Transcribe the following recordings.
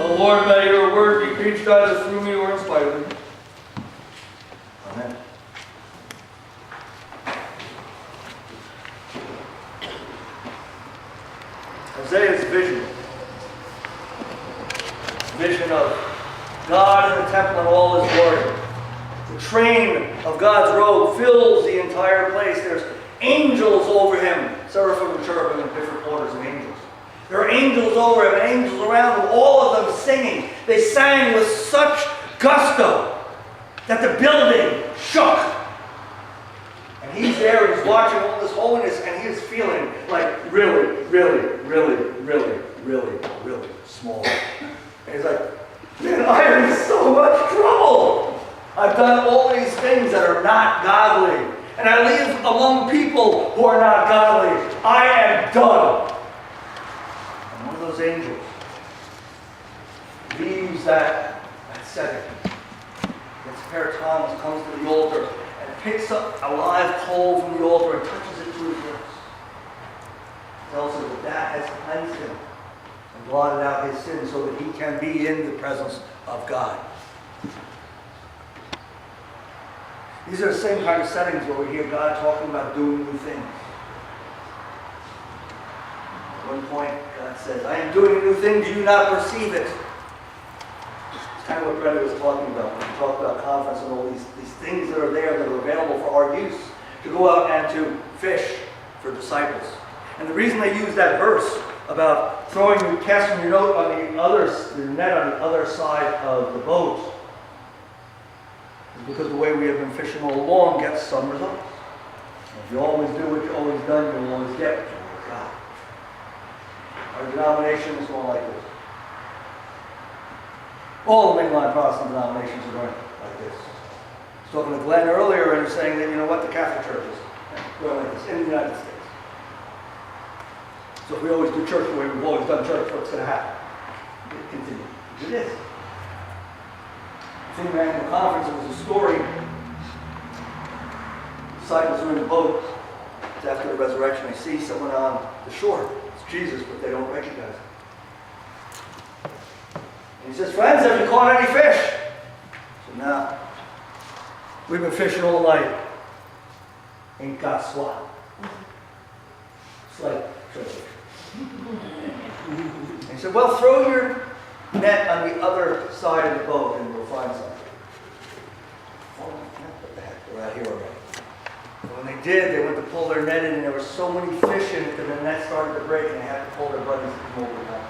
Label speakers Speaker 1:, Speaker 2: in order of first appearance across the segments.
Speaker 1: Oh Lord, may your word be preached either through me or in spite of me. Amen. Isaiah's vision of God in the temple and all his glory. The train of God's robe fills the entire place. There's angels over him, seraphim and cherubim in different orders of angels. There are angels over him and angels around him, all of them singing. They sang with such gusto that the building shook. And he's there, he's watching all this holiness, and he is feeling like really, really, really, really, really, really small. And he's like, man, I am in so much trouble. I've done all these things that are not godly. And I live among people who are not godly. I am done. And one of those angels leaves that setting. Gets a pair of tongs, comes to the altar, and picks up a live coal from the altar and touches it to his lips. Tells him that has cleansed him and blotted out his sins so that he can be in the presence of God. These are the same kind of settings where we hear God talking about doing new things. At one point, God says, I am doing a new thing, do you not perceive it? It's kind of what Brenda was talking about when we talked about conference and all these things that are there that are available for our use to go out and to fish for disciples. And the reason they use that verse about casting your net on the other side of the boat is because the way we have been fishing all along gets some results. If you always do what you've always done, you will always get what you always got. Our denomination is going like this. All the mainline Protestant denominations are going like this. I was talking to Glenn earlier and saying that, you know what, the Catholic Church is going like this in the United States. So if we always do church the way we've always done church, what's going to happen? It continues. It is. In the annual conference, it was a story. The disciples are in the boat. It's after the resurrection. They see someone on the shore. It's Jesus, but they don't recognize him. And he says, friends, have you caught any fish? So no. We've been fishing all night. Ain't got swat. It's like church. And he said, well, throw your net on the other side of the boat and we'll find something. Oh, what the heck, we're out here already. And when they did, they went to pull their net in and there were so many fish in it that the net started to break and they had to pull their buddies to come over the top.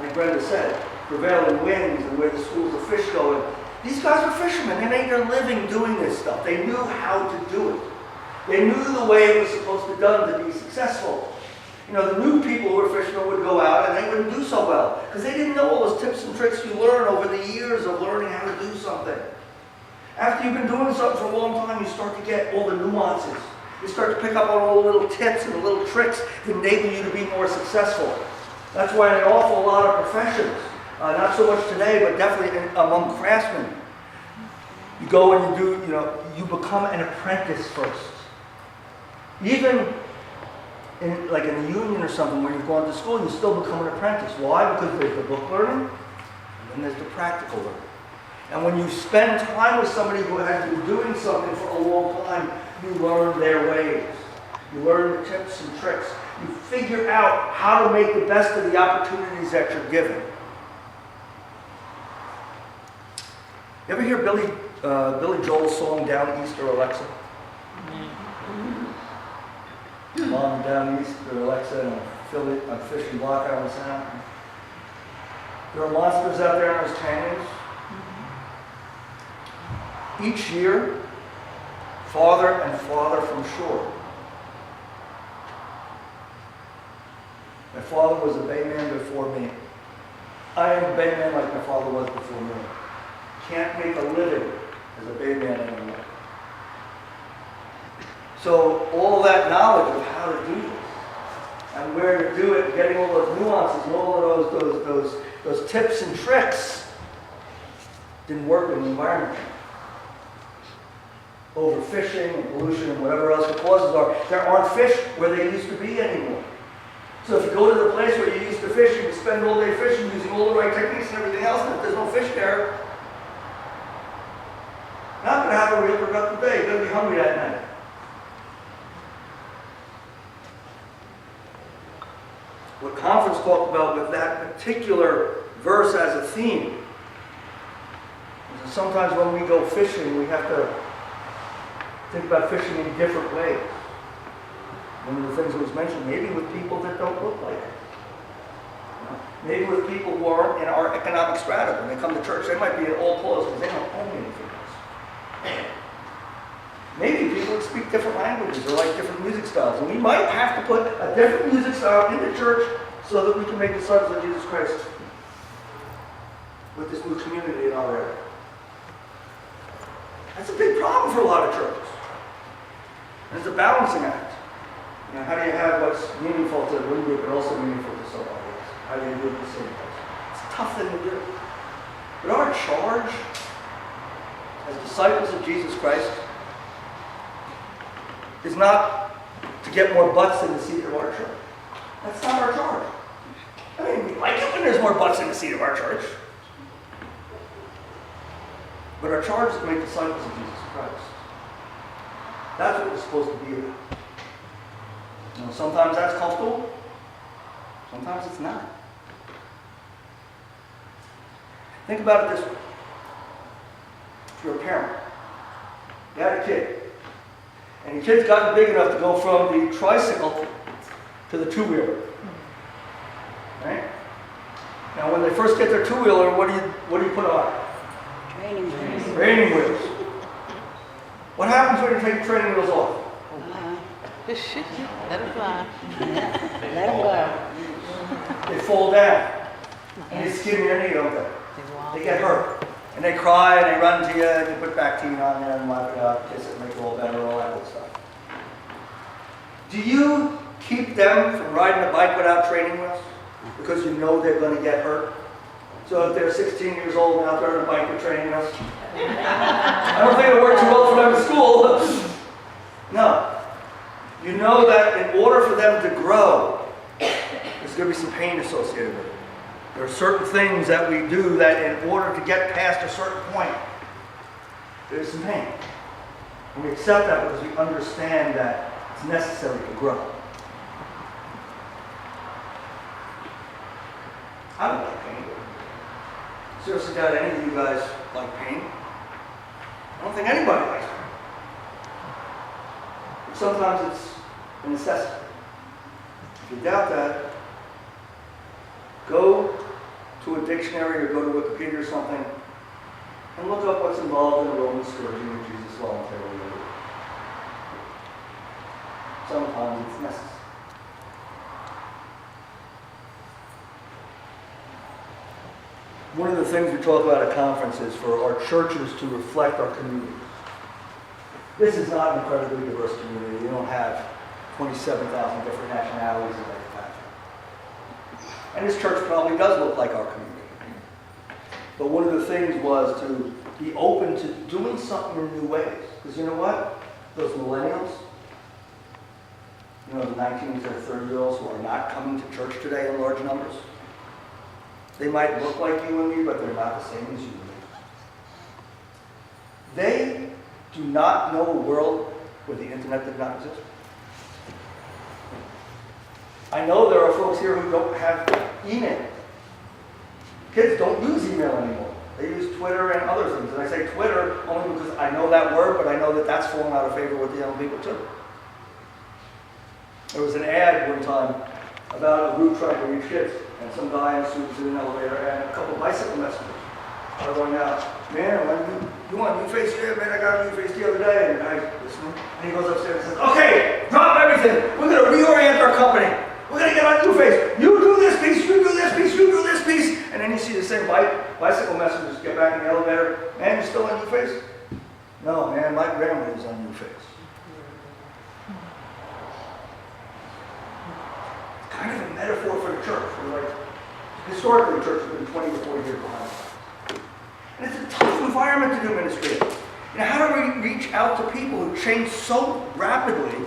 Speaker 1: Like Brenda said, prevailing winds and where the schools of fish go. And these guys were fishermen. They made their living doing this stuff. They knew how to do it. They knew the way it was supposed to be done to be successful. You know, the new people who were fishermen would go out and they wouldn't do so well because they didn't know all those tips and tricks you learn over the years of learning how to do something. After you've been doing something for a long time, you start to get all the nuances. You start to pick up on all the little tips and the little tricks that enable you to be more successful. That's why in an awful lot of professions, not so much today, but definitely among craftsmen, you go and you become an apprentice first. Even in the union or something where you've gone to school, you still become an apprentice. Why? Because there's the book learning, and then there's the practical learning. And when you spend time with somebody who has been doing something for a long time, you learn their ways. You learn the tips and tricks. You figure out how to make the best of the opportunities that you're given. You ever hear Billy Joel's song, Down East or Alexa? Mom down east, or Alexa, and I'm fishing Block Island Sound. There are monsters out there in those canyons. Each year, farther and farther from shore. My father was a bayman before me. I am a bayman like my father was before me. Can't make a living as a bayman anymore. So all that knowledge of how to do this and where to do it, and getting all those nuances and all of those tips and tricks didn't work in the environment. Overfishing and pollution and whatever else the causes are, there aren't fish where they used to be anymore. So if you go to the place where you used to to fishing, to spend all day fishing, using all the right techniques and everything else, and if there's no fish there, not going to have a real productive day. You're going to be hungry that night. What Conference talked about with that particular verse as a theme is that sometimes when we go fishing, we have to think about fishing in different ways. One of the things that was mentioned, maybe with people that don't look like it. Maybe with people who aren't in our economic strata. When they come to church, they might be in all clothes because they don't own anything else. Maybe people that speak different languages or like different music styles. And we might have to put a different music style in the church so that we can make disciples of Jesus Christ with this new community in our area. That's a big problem for a lot of churches. And it's a balancing act. You know, how do you have what's meaningful to one group but also meaningful to somebody else? How do you do it the same place? It's a tough thing to do. But our charge as disciples of Jesus Christ is not to get more butts in the seat of our church. That's not our charge. I mean, we like it when there's more butts in the seat of our church. But our charge is to make disciples of Jesus Christ. That's what we're supposed to be about. You know, sometimes that's comfortable. Sometimes it's not. Think about it this way. If you're a parent, you had a kid, and your kid's gotten big enough to go from the tricycle to the two-wheeler. Right? Now, when they first get their two-wheeler, what do you put on it?
Speaker 2: Training wheels.
Speaker 1: Training wheels. What happens when you take the training wheels off?
Speaker 3: Let it fly.
Speaker 2: Let them go.
Speaker 1: They fall down. And they skin your knee, don't they? They get hurt. And they cry and they run to you and you put Bactine on there and wipe it out, kiss it, make it all better, all that good stuff. Do you keep them from riding a bike without training wheels? Because you know they're going to get hurt? So if they're 16 years old and out there on a bike with training wheels? I don't think it worked too well for them in school. No. You know that in order for them to grow, there's going to be some pain associated with it. There are certain things that we do that in order to get past a certain point, there's some pain. And we accept that because we understand that it's necessary to grow. I don't like pain. Seriously, doubt any of you guys like pain? I don't think anybody likes pain. But sometimes it's a necessity. If you doubt that, go to a dictionary or go to Wikipedia or something and look up what's involved in the Roman scourging of Jesus voluntarily. Sometimes it's necessary. One of the things we talk about at conferences for our churches to reflect our communities. This is not an incredibly diverse community. We don't have 27,000 different nationalities and like that. And this church probably does look like our community. But one of the things was to be open to doing something in new ways. Because you know what? Those millennials, you know, the 19 to 30-year-olds who are not coming to church today in large numbers, they might look like you and me, but they're not the same as you and me. They do not know a world where the internet did not exist. I know there are folks here who don't have email. Kids don't use email anymore. They use Twitter and other things. And I say Twitter only because I know that word, but I know that that's fallen out of favor with the young people too. There was an ad one time about a group trying to reach kids. And some guy in suits in an elevator and a couple of bicycle messengers are going out, man, you want a new face? Yeah, man, I got a new face the other day. And the guy's listening. And he goes upstairs and says, okay, drop everything. We're going to reorient our company. We're going to get on a new face. You do this piece, you do this piece, you do this piece. And then you see the same bicycle messengers get back in the elevator. Man, you still on new face? No, man, my grandmother's on new face. Kind of a metaphor for the church. We're like, historically, the church has been 20 to 40 years behind. And it's a tough environment to do ministry in. You know, how do we reach out to people who change so rapidly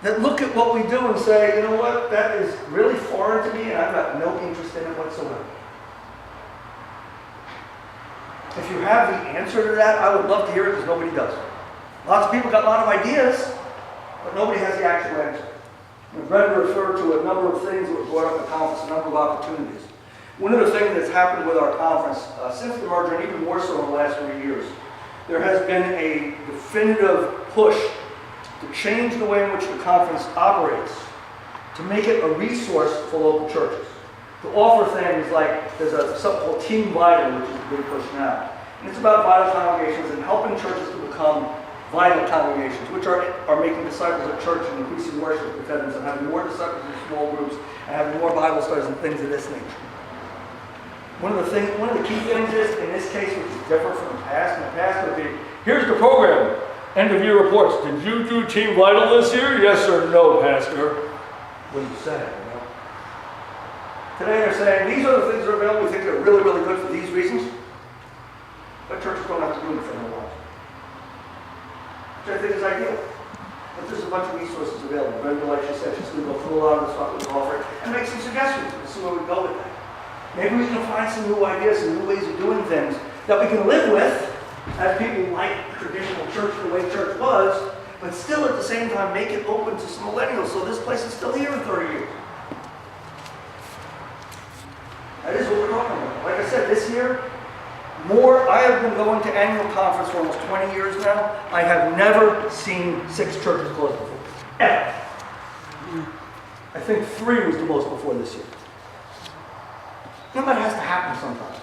Speaker 1: that look at what we do and say, you know what, that is really foreign to me and I've got no interest in it whatsoever. If you have the answer to that, I would love to hear it because nobody does. Lots of people got a lot of ideas, but nobody has the actual answer. And Brenda referred to a number of things that were brought up at the conference, a number of opportunities. One of the things that's happened with our conference since the merger, and even more so in the last 3 years, there has been a definitive push to change the way in which the conference operates, to make it a resource for local churches, to offer things like, there's something called Team Vital, which is a big push now. And it's about vital congregations and helping churches to become vital congregations, which are making disciples at church and increasing worship attendance and having more disciples in small groups and having more Bible studies and things of this nature. One of the key things is, in this case, which is different from the past, and the past would be, here's the program, end of year reports. Did you do Team Vital this year? Yes or no, Pastor? What do you say? You know? Today they're saying, these are the things that are available. We think they're really, really good for these reasons. But churches don't have to do anything otherwise. Which I think is ideal. But there's a bunch of resources available. Brenda, like she said, she's going to go through a lot of the stuff that we offer and make some suggestions and see where we go with that. Maybe we can find some new ideas and new ways of doing things that we can live with as people like traditional church the way church was, but still at the same time make it open to some millennials so this place is still here in 30 years. That is what we're talking about. Like I said, this year, I have been going to annual conference for almost 20 years now. I have never seen 6 churches closed before. Ever. I think 3 was the most before this year. That has to happen sometime.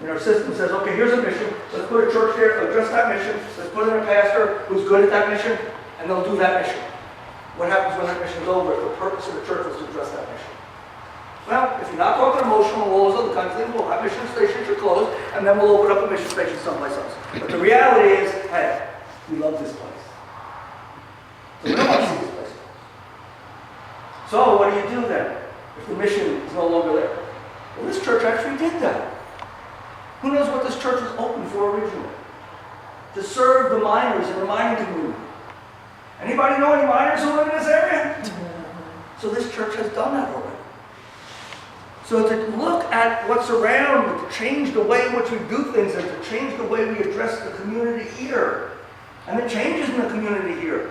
Speaker 1: When our system says, okay, here's a mission, let's put a church there, address that mission, let's put in a pastor who's good at that mission, and they'll do that mission. What happens when that mission's over if the purpose of the church was to address that mission? Well, if you're not talking emotional and all those other kinds of things, we'll have mission stations are closed, and then we'll open up a mission station someplace else. But the reality is, hey, we love this place. So we don't want to see this place. So what do you do then if the mission is no longer there? Well, this church actually did that. Who knows what this church was open for originally? To serve the miners in the mining community. Anybody know any miners who live in this area? So this church has done that already. So to look at what's around, to change the way in which we do things, and to change the way we address the community here, and the changes in the community here,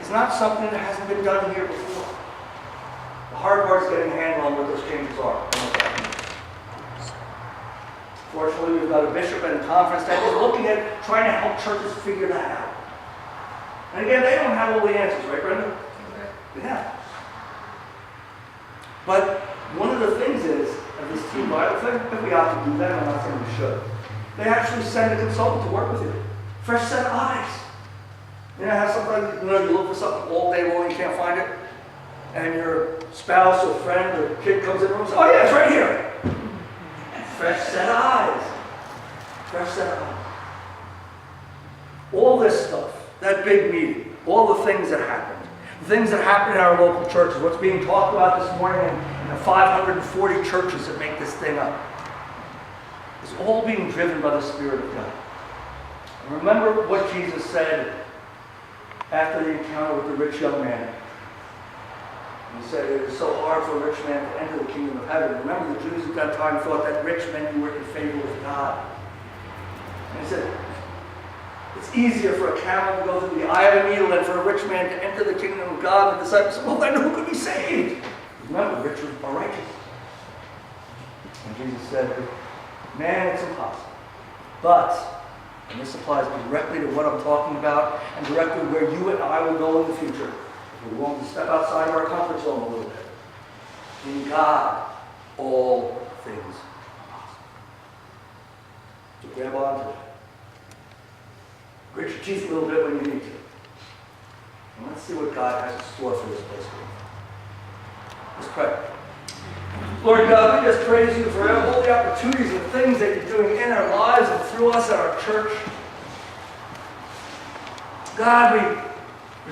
Speaker 1: is not something that hasn't been done here before. The hard part is getting a handle on what those changes are. Fortunately, we've got a bishop and a conference that is looking at trying to help churches figure that out. And again, they don't have all the answers, right, Brenda? Yeah. But one of the things is, of this Team Vital thing, if we have to do that, I'm not saying we should. They actually send a consultant to work with you. Fresh set of eyes. You know how sometimes you look for something all day long, you can't find it, and your spouse or friend or kid comes in the room and says, oh yeah, it's right here. Fresh set of eyes. Fresh set of eyes. All this stuff, that big meeting, all the things that happened, the things that happen in our local churches, what's being talked about this morning in the 540 churches that make this thing up, is all being driven by the Spirit of God. And remember what Jesus said after the encounter with the rich young man. He said it is so hard for a rich man to enter the kingdom of heaven. Remember, the Jews at that time thought that rich meant you were in favor with God. And he said, it's easier for a camel to go through the eye of a needle than for a rich man to enter the kingdom of God. And the disciples said, well, then who could be saved? Remember, rich are righteous. And Jesus said, man, it's impossible. But, and this applies directly to what I'm talking about, and directly where you and I will go in the future, we're willing to step outside of our comfort zone a little bit. In God, all things are possible. So grab on to it. Grit your teeth a little bit when you need to. And let's see what God has in store for this place. Let's pray. Lord God, we just praise you for all the opportunities and things that you're doing in our lives and through us at our church. God, we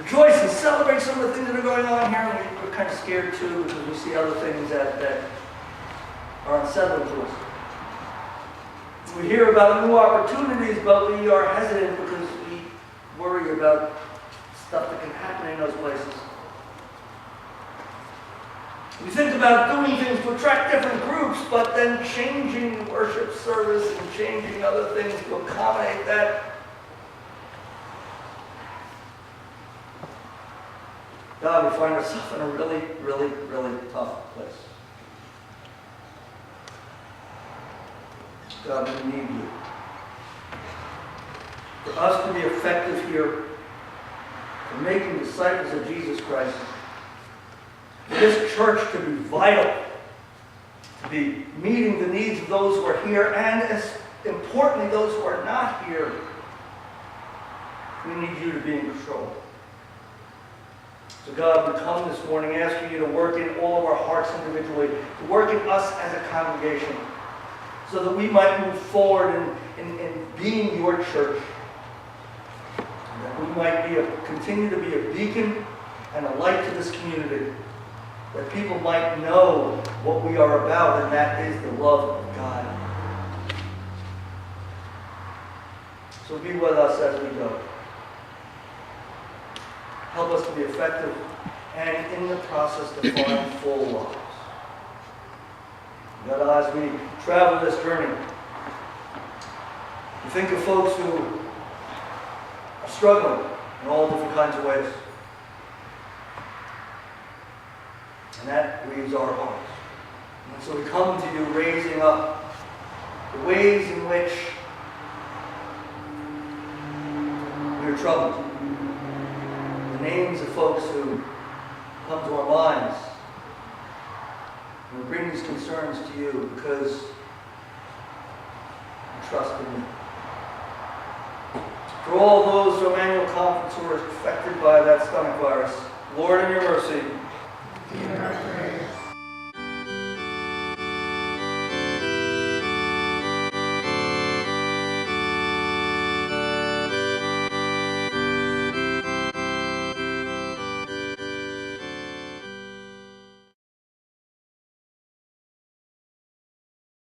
Speaker 1: rejoice and celebrate some of the things that are going on here, and we're kind of scared too because we see other things that are unsettling to us. We hear about new opportunities, but we are hesitant because we worry about stuff that can happen in those places. We think about doing things to attract different groups, but then changing worship service and changing other things to accommodate that. God, we find ourselves in a really, really, really tough place. God, we need you. For us to be effective here, for making disciples of Jesus Christ, for this church to be vital, to be meeting the needs of those who are here, and as importantly, those who are not here, we need you to be in control. So God, we come this morning asking you to work in all of our hearts individually, to work in us as a congregation, so that we might move forward in being your church. And that we might continue to be a beacon and a light to this community. That people might know what we are about, and that is the love of God. So be with us as we go. Help us to be effective and in the process to find full lives. God, as we travel this journey, we think of folks who are struggling in all different kinds of ways. And that grieves our hearts. And so we come to you raising up the ways in which we are troubled. The names of folks who come to our minds. And we bring these concerns to you because we trust in you. For all those from annual conference who are affected by that stomach virus, Lord, in your mercy,